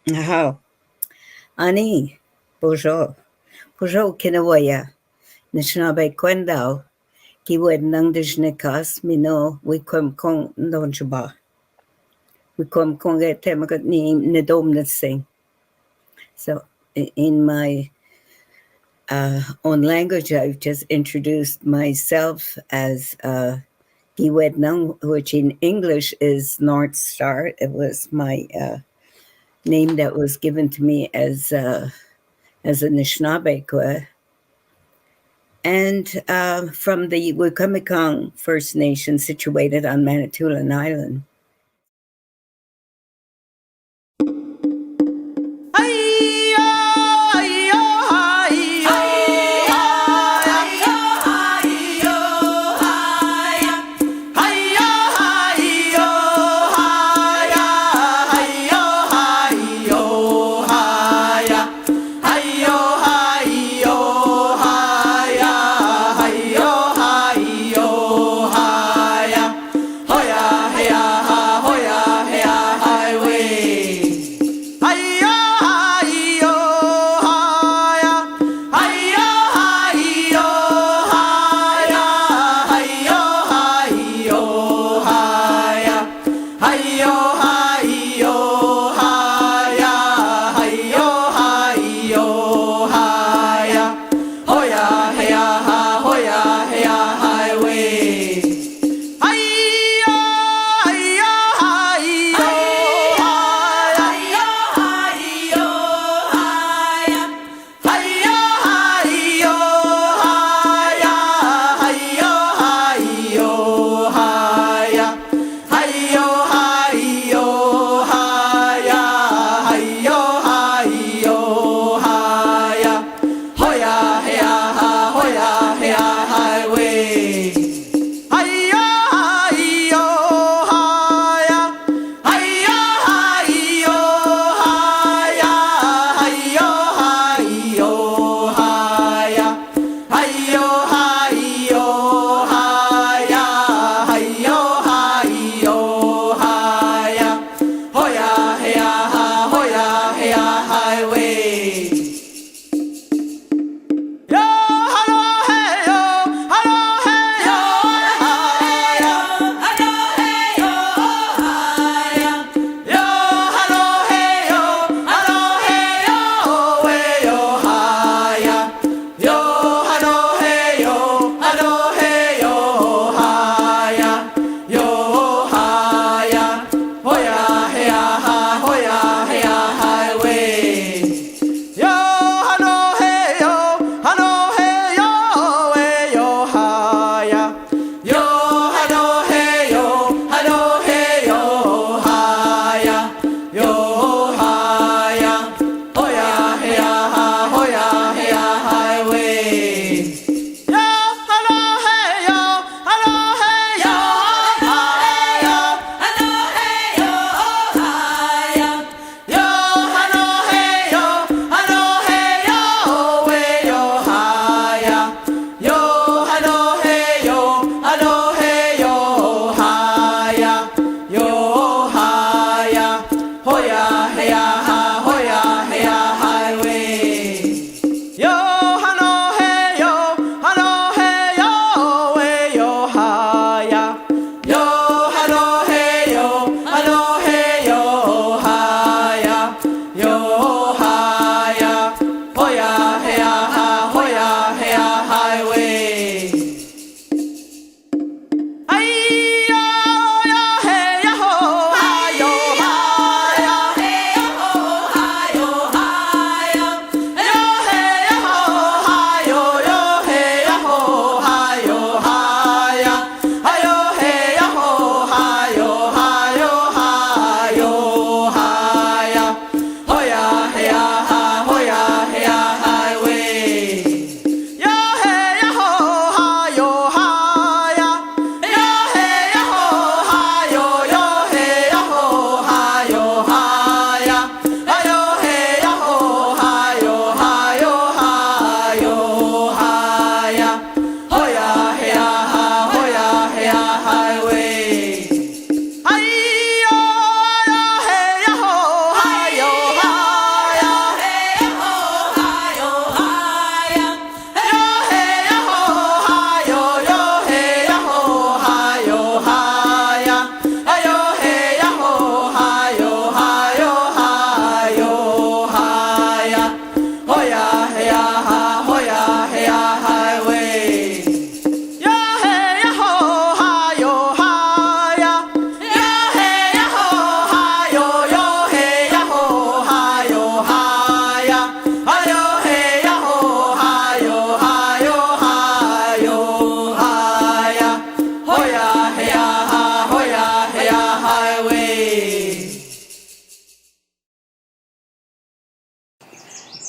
How? Ani, bonjour. Bonjour, Kinawaya. Anishinaabe Kwendao. Keewednanung Dijnikas, Mino, Wiikwemkoong Unceded. Wiikwemkoong Temagat ni Nidomnasing. So, in my own language, I've just introduced myself as Keewednanung, which in English is North Star. It was my name that was given to me as a Anishinaabe. And from the Wiikwemkoong First Nation situated on Manitoulin Island. Hoya, heya,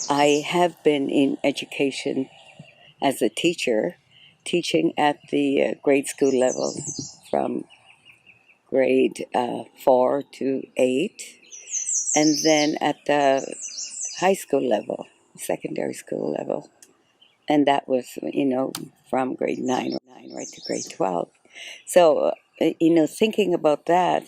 I have been in education as a teacher, teaching at the grade school level from grade 4 to 8, and then at the high school level, secondary school level. And that was, from grade 9 right to grade 12. So, thinking about that,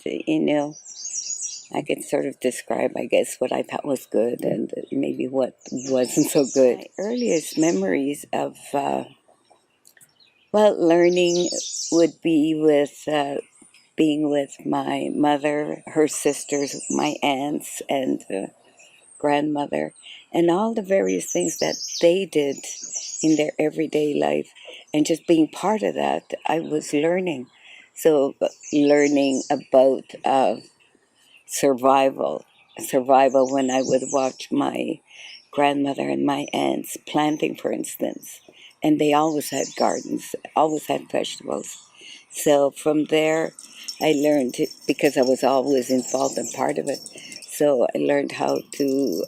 I could sort of describe, I guess, what I thought was good and maybe what wasn't so good. My earliest memories of, learning would be with being with my mother, her sisters, my aunts, and grandmother, and all the various things that they did in their everyday life. And just being part of that, I was learning. So, learning about survival. Survival when I would watch my grandmother and my aunts planting, for instance. And they always had gardens, always had vegetables. So from there, I learned, because I was always involved in part of it, so I learned how to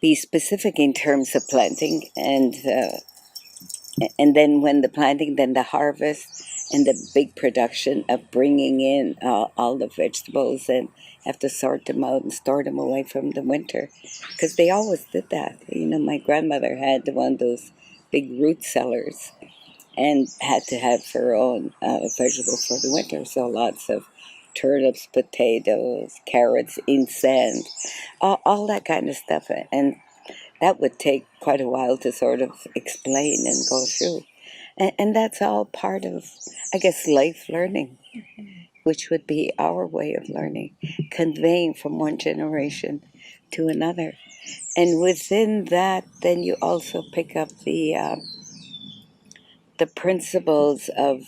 be specific in terms of planting, and then when the planting, then the harvest, and the big production of bringing in all the vegetables, and have to sort them out and store them away from the winter, because they always did that. My grandmother had one of those big root cellars, and had to have her own vegetables for the winter. So lots of turnips, potatoes, carrots in sand, all that kind of stuff. And that would take quite a while to sort of explain and go through. And that's all part of, I guess, life learning, which would be our way of learning, conveying from one generation to another. And within that, then you also pick up the principles of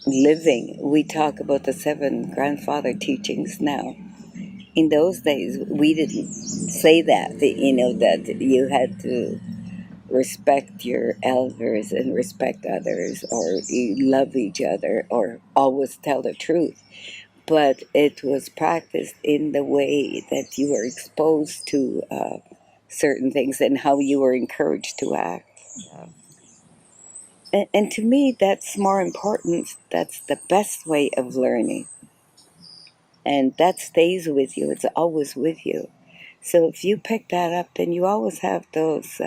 living. We talk about the 7 grandfather teachings now. In those days, we didn't say that, that you had to respect your elders and respect others, or you love each other, or always tell the truth. But it was practiced in the way that you were exposed to certain things and how you were encouraged to act. And to me, that's more important. That's the best way of learning. And that stays with you. It's always with you. So if you pick that up, then you always have those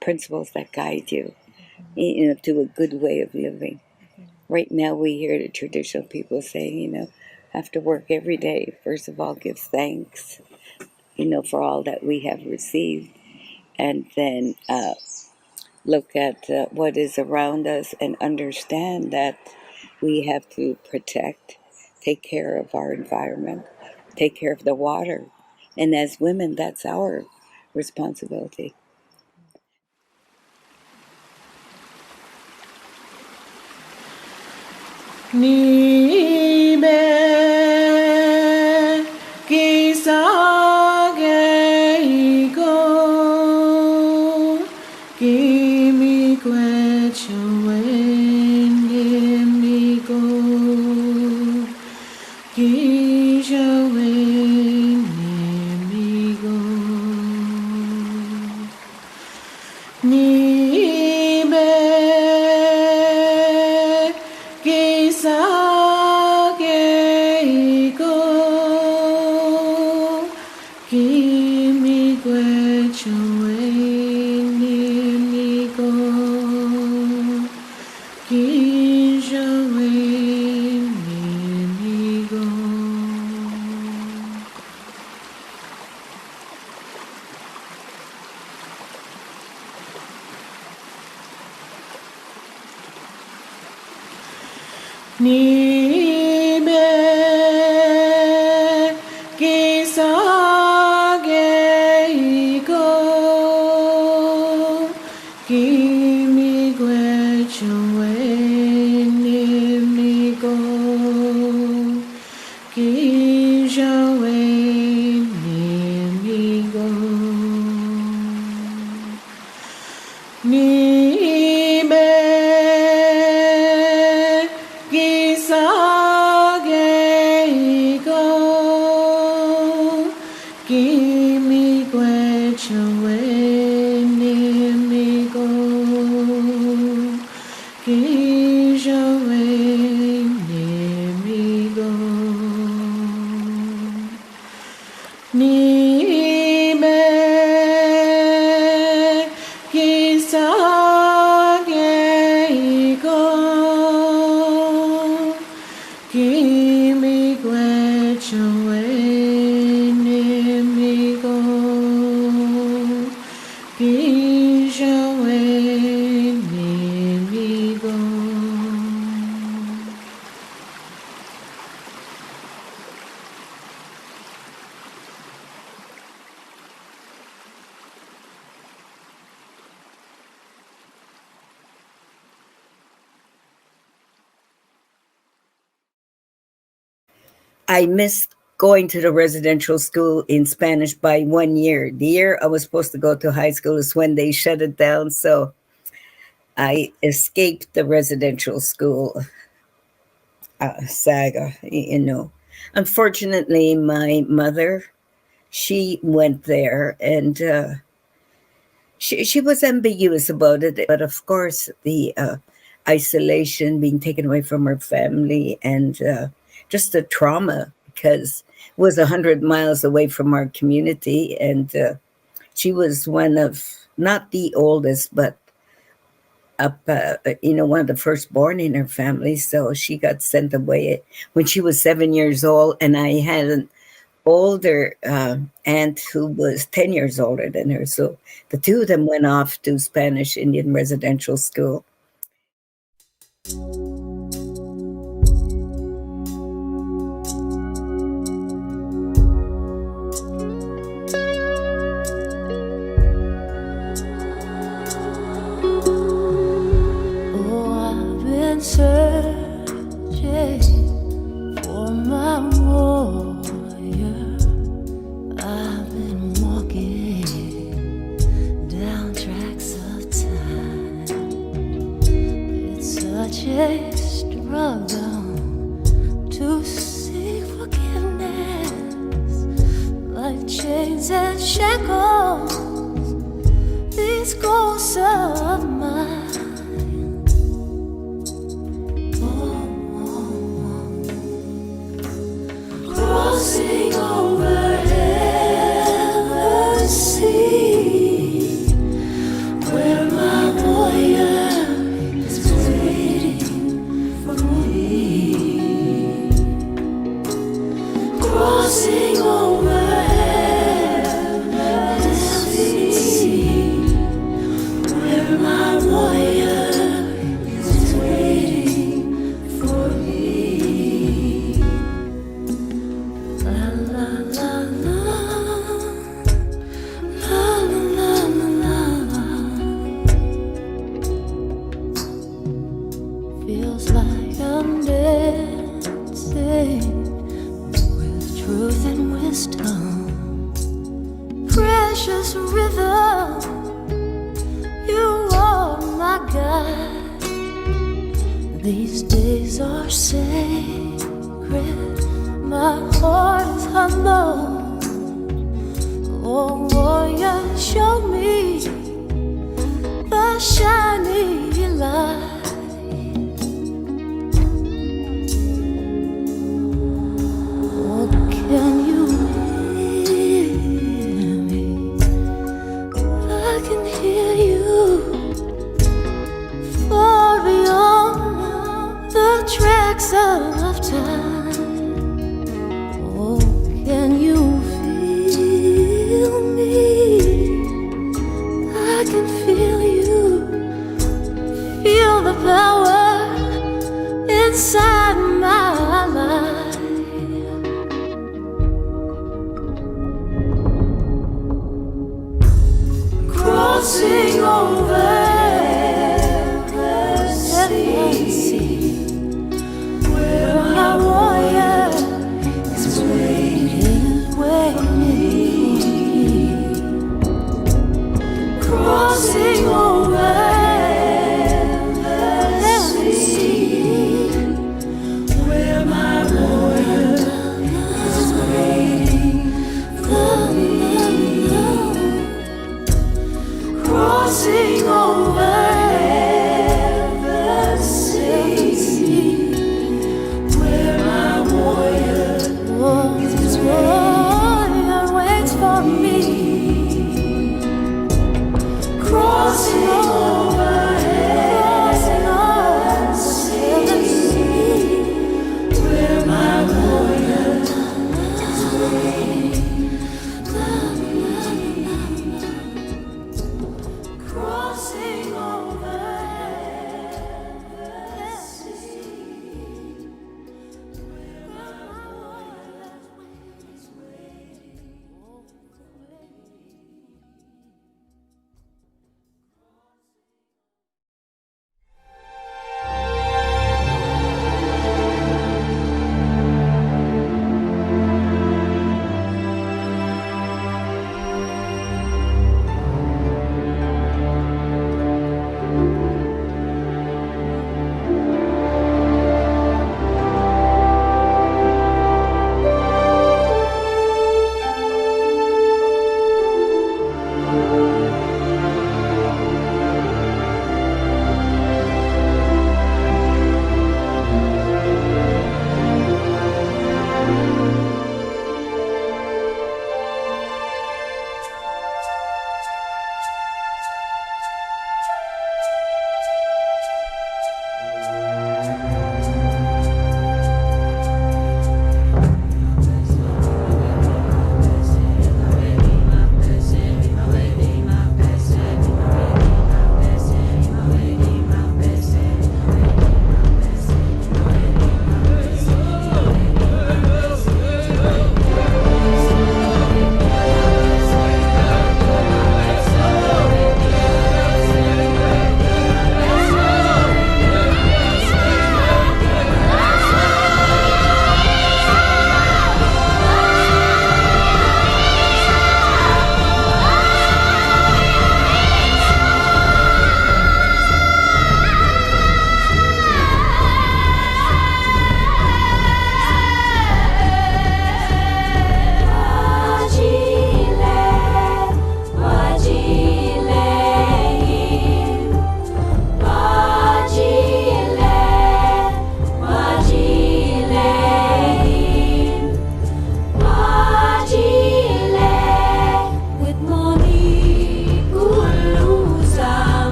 principles that guide you, to a good way of living. Right now we hear the traditional people saying, have to work every day. First of all, give thanks, for all that we have received. And then look at what is around us and understand that we have to protect, take care of our environment, take care of the water. And as women, that's our responsibility. Nibe kisage iko kimi kwechawe nimiko kishawe nimiko nibe kisage iko kimi kwechawe nimiko kishawe nimiko. Nibe kisage iko kimi kwechawe nimiko kishawe nimiko. Nibe kisage iko kimi kwechawe I missed going to the residential school in Spanish by 1 year. The year I was supposed to go to high school is when they shut it down. So I escaped the residential school saga, Unfortunately, my mother, she went there, and she was ambiguous about it. But of course, the isolation, being taken away from her family, and just the trauma, because it was 100 miles away from our community, and she was one of, not the oldest, but one of the firstborn in her family. So she got sent away when she was 7 years old, and I had an older aunt who was 10 years older than her. So the two of them went off to Spanish Indian residential school. Searching for my warrior, I've been walking down tracks of time. It's such a struggle to seek forgiveness, like chains and shackles, these ghosts of mine. Crossing over heaven's sea, where my warrior is waiting for me. Crossing over heaven's sea, where my warrior is waiting for me. Feels like I'm dancing with truth and wisdom. Precious rhythm, you are my guide. These days are sacred, my heart is humble. Oh, warrior, show me the shiny light. Can you hear me? I can hear you far beyond the tracks of time. Oh, can you feel me? I can feel you. Feel the power inside my life. Crossing over the sea, where my warrior is waiting. Crossing over the sea, where my warrior is waiting for me. Crossing over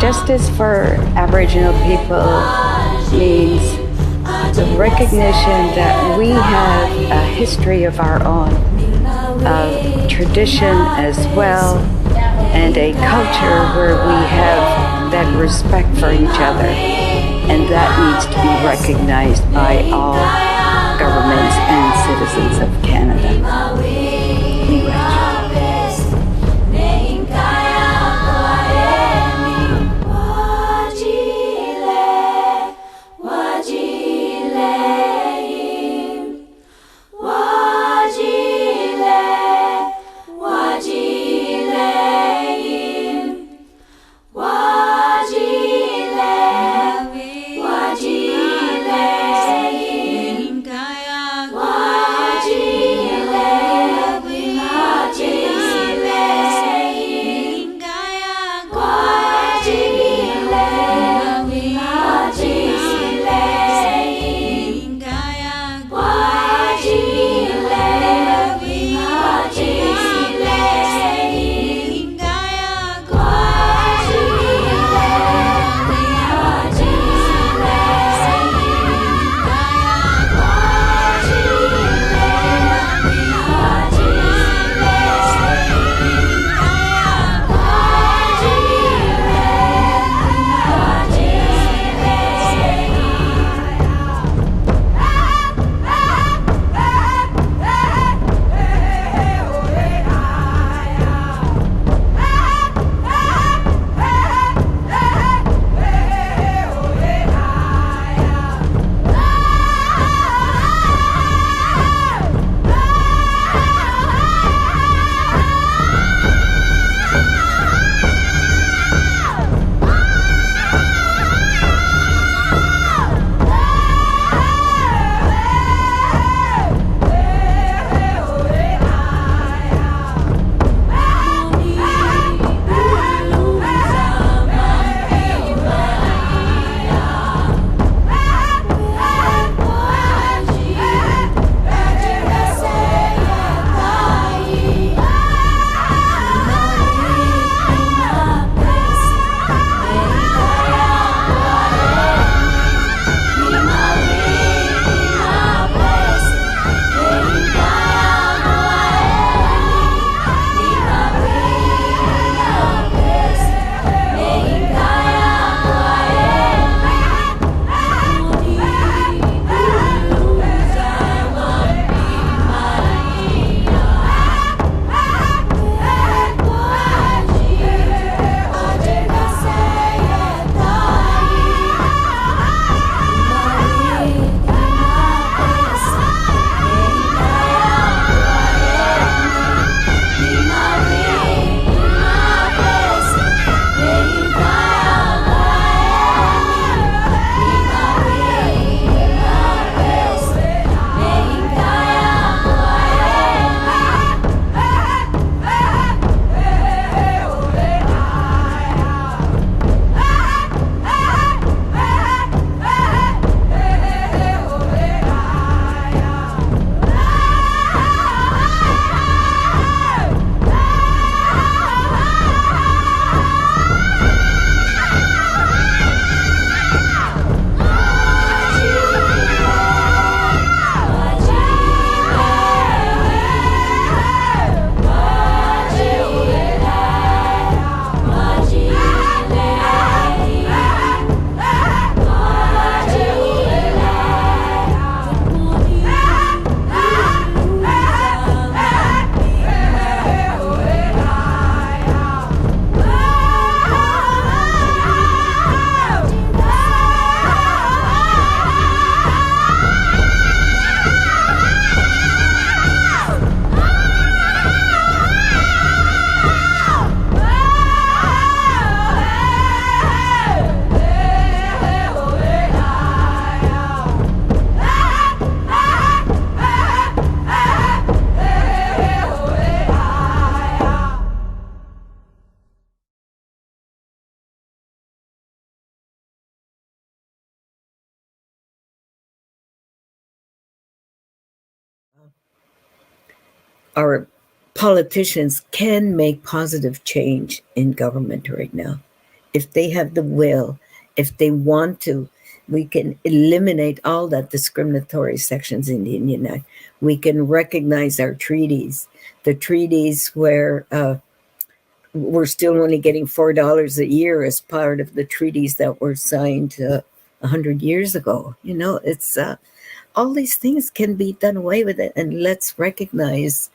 Justice for Aboriginal people means the recognition that we have a history of our own, a tradition as well, and a culture where we have that respect for each other, and that needs to be recognized by all governments and citizens of Canada. Our politicians can make positive change in government right now. if they have the will, if they want to, we can eliminate all that discriminatory sections in the Indian Act. We can recognize our treaties, the treaties where we're still only getting $4 a year as part of the treaties that were signed 100 years ago. You know, it's all these things can be done away with it, and let's recognize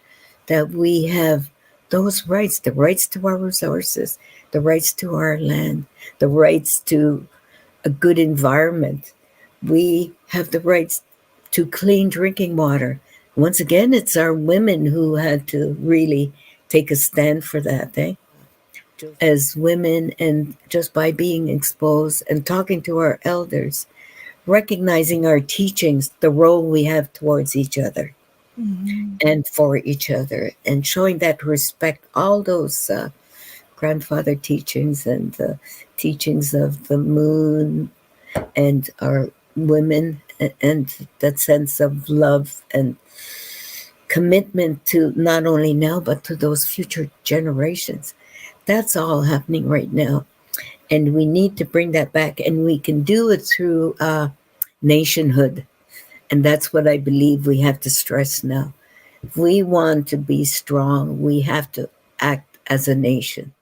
that we have those rights, the rights to our resources, the rights to our land, the rights to a good environment. We have the rights to clean drinking water. Once again, it's our women who had to really take a stand for that, eh? As women, and just by being exposed and talking to our elders, recognizing our teachings, the role we have towards each other and for each other, and showing that respect, all those grandfather teachings and the teachings of the moon and our women, and that sense of love and commitment to not only now, but to those future generations. That's all happening right now. And we need to bring that back, and we can do it through nationhood. And that's what I believe we have to stress now. If we want to be strong, we have to act as a nation.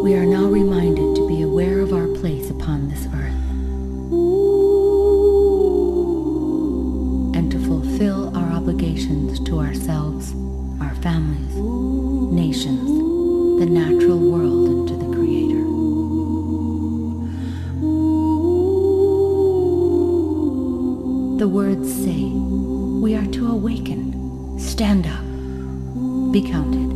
We are now reminded to be aware of our place upon this earth and to fulfill our obligations to ourselves, our families, nations, the natural world, and to the Creator. The words say, we are to awaken, stand up, be counted.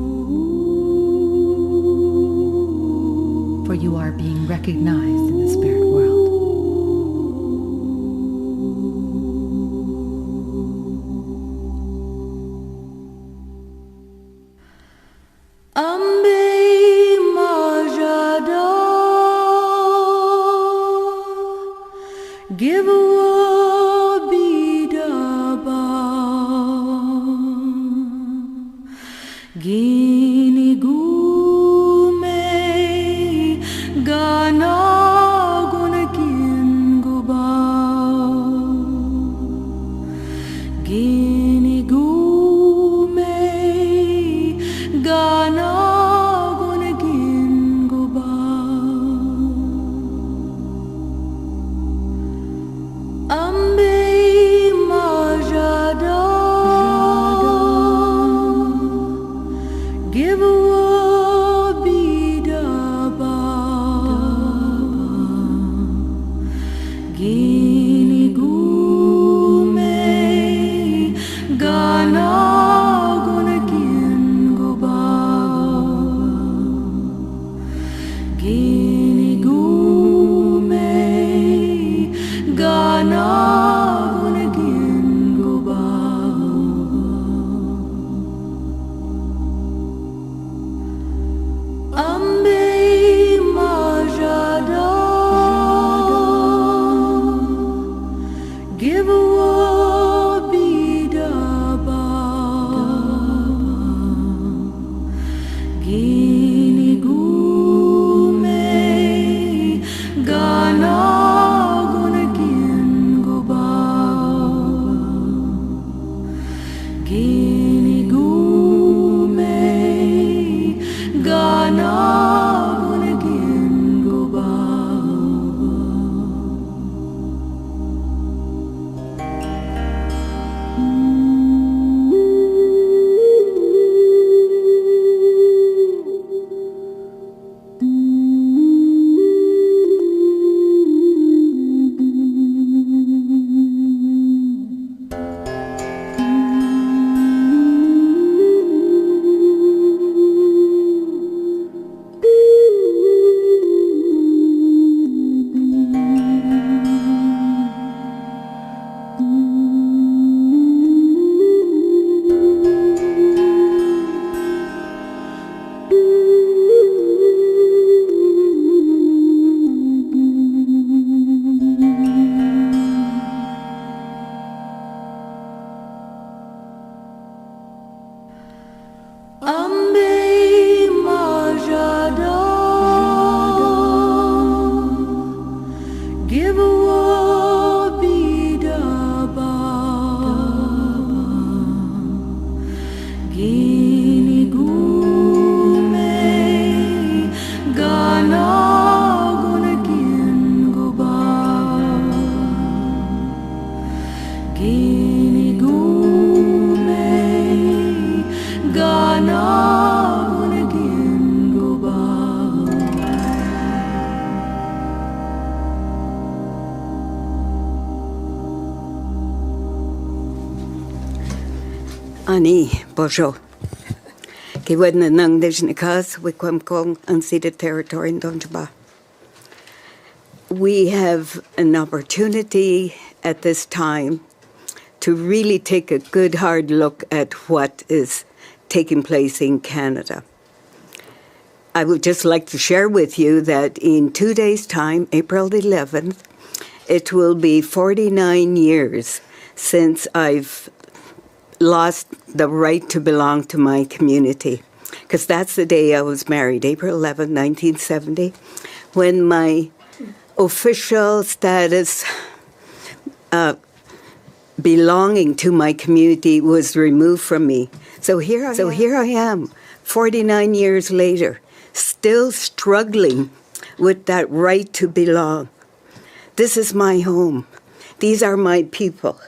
For you are being recognized in the spirit world. Give Gini gume gana gunakin guba Gini gume gana gunakin guba Ambe majada Give a bidaba Gini gume gana gunakin guba Gini gume gana gunakin guba Give a bidaba Gini gume gana gunakin guba Gini gume gana gunakin guba Give a bidaba Gini gume gana gunakin guba Gini gume gana gunakin guba Ani, bonjour. Keewednanung, Indigenous Wiikwemkoong Unceded Territory in Ojibway. We have an opportunity at this time to really take a good hard look at what is taking place in Canada. I would just like to share with you that in 2 days' time, April the 11th, it will be 49 years since I've lost the right to belong to my community, because that's the day I was married, April 11, 1970, when my official status belonging to my community was removed from me. So here I am, 49 years later, still struggling with that right to belong. This is my home. These are my people,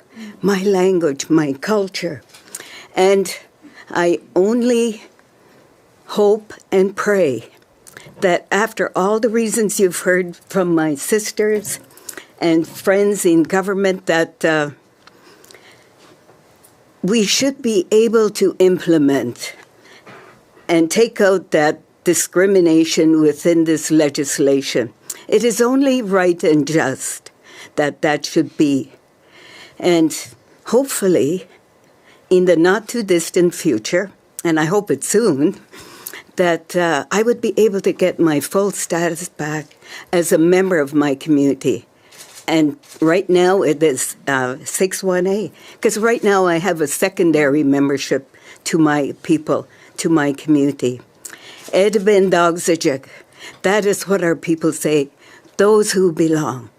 my language, my culture. And I only hope and pray that after all the reasons you've heard from my sisters and friends in government, that we should be able to implement and take out that discrimination within this legislation. It is only right and just that that should be. And hopefully, in the not-too-distant future, and I hope it's soon, that I would be able to get my full status back as a member of my community. And right now it is 6-1A, because right now I have a secondary membership to my people, to my community. Edbendagzajik, that is what our people say, those who belong.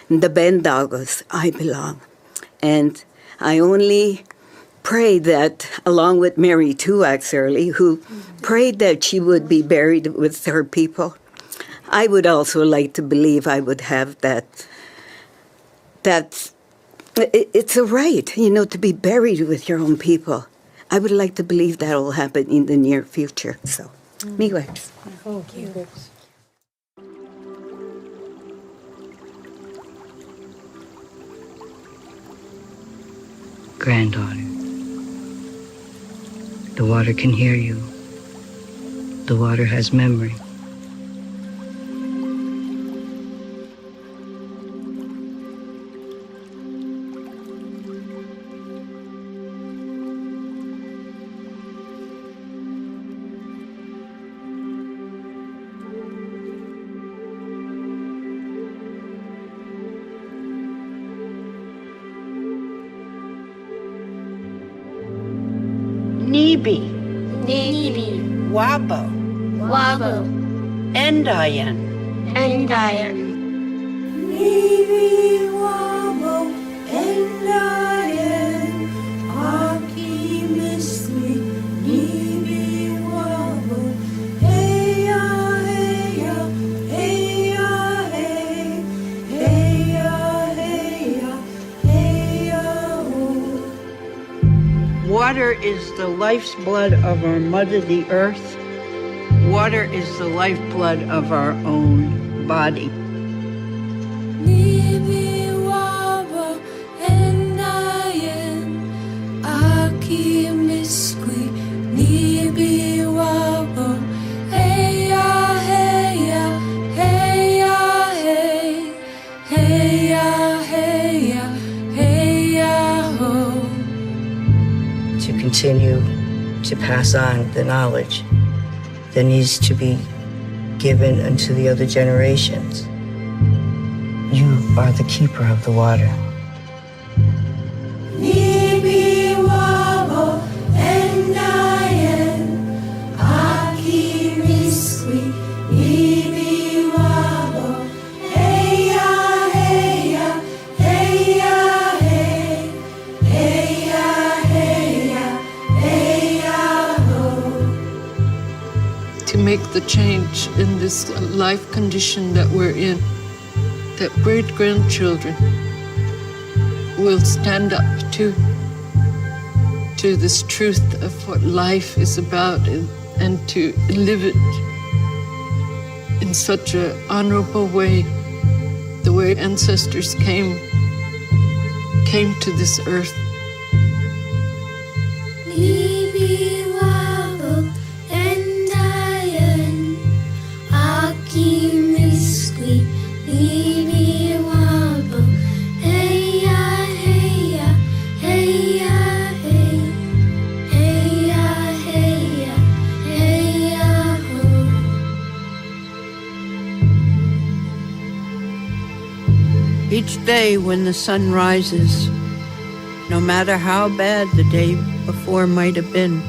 The Bendagos, I belong. And I only pray that, along with Mary Tuax early, who prayed that she would be buried with her people, I would also like to believe I would have that it's a right, you know, to be buried with your own people. I would like to believe that will happen in the near future. So, miigwech. Thank you. Granddaughter, the water can hear you. The water has memory. Nibi, Nibi, Wabo, Wabo, Endayan, Endayan. Nibi wabo endayen aki miswi nibi wabo heya heya heya hey heya heya heya oh. Water is the life's blood of our mother, the earth. Water is the lifeblood of our own body. Nibi wabo endayen aki miswi nibi wabo heya heya heya hey heya heya heya ho. To continue to pass on the knowledge that needs to be given unto the other generations. You are the keeper of the water. Nibi wabo endayen aki miswi nibi wabo heya heya heya hey heya heya heya ho. To make the change in this life condition that we're in, that great-grandchildren will stand up to this truth of what life is about and to live it in such an honorable way, the way ancestors came to this earth. Nibi wabo endayen aki miswi nibi wabo heya heya heya hey heya heya heya ho. Each day when the sun rises, no matter how bad the day before might have been,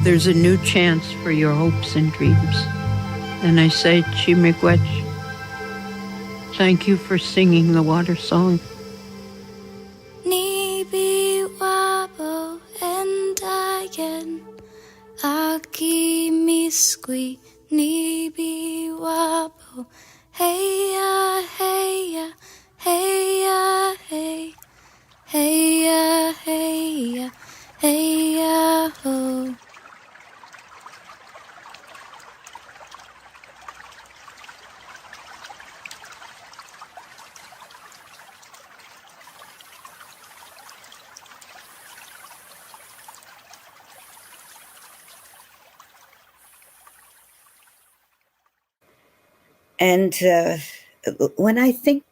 there's a new chance for your hopes and dreams. And I say, Chimiigwech, thank you for singing the water song. Nibi wabo endayen aki miswi Nibi wabo, hey ya, hey ya, hey ya, hey, hey ya, hey ya, hey ya, ho. And when I think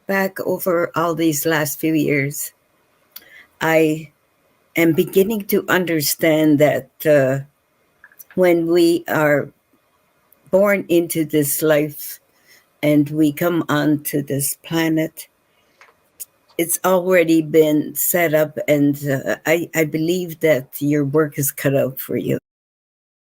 back over all these last few years, I am beginning to understand that when we are born into this life and we come onto this planet, it's already been set up, and I believe that your work is cut out for you.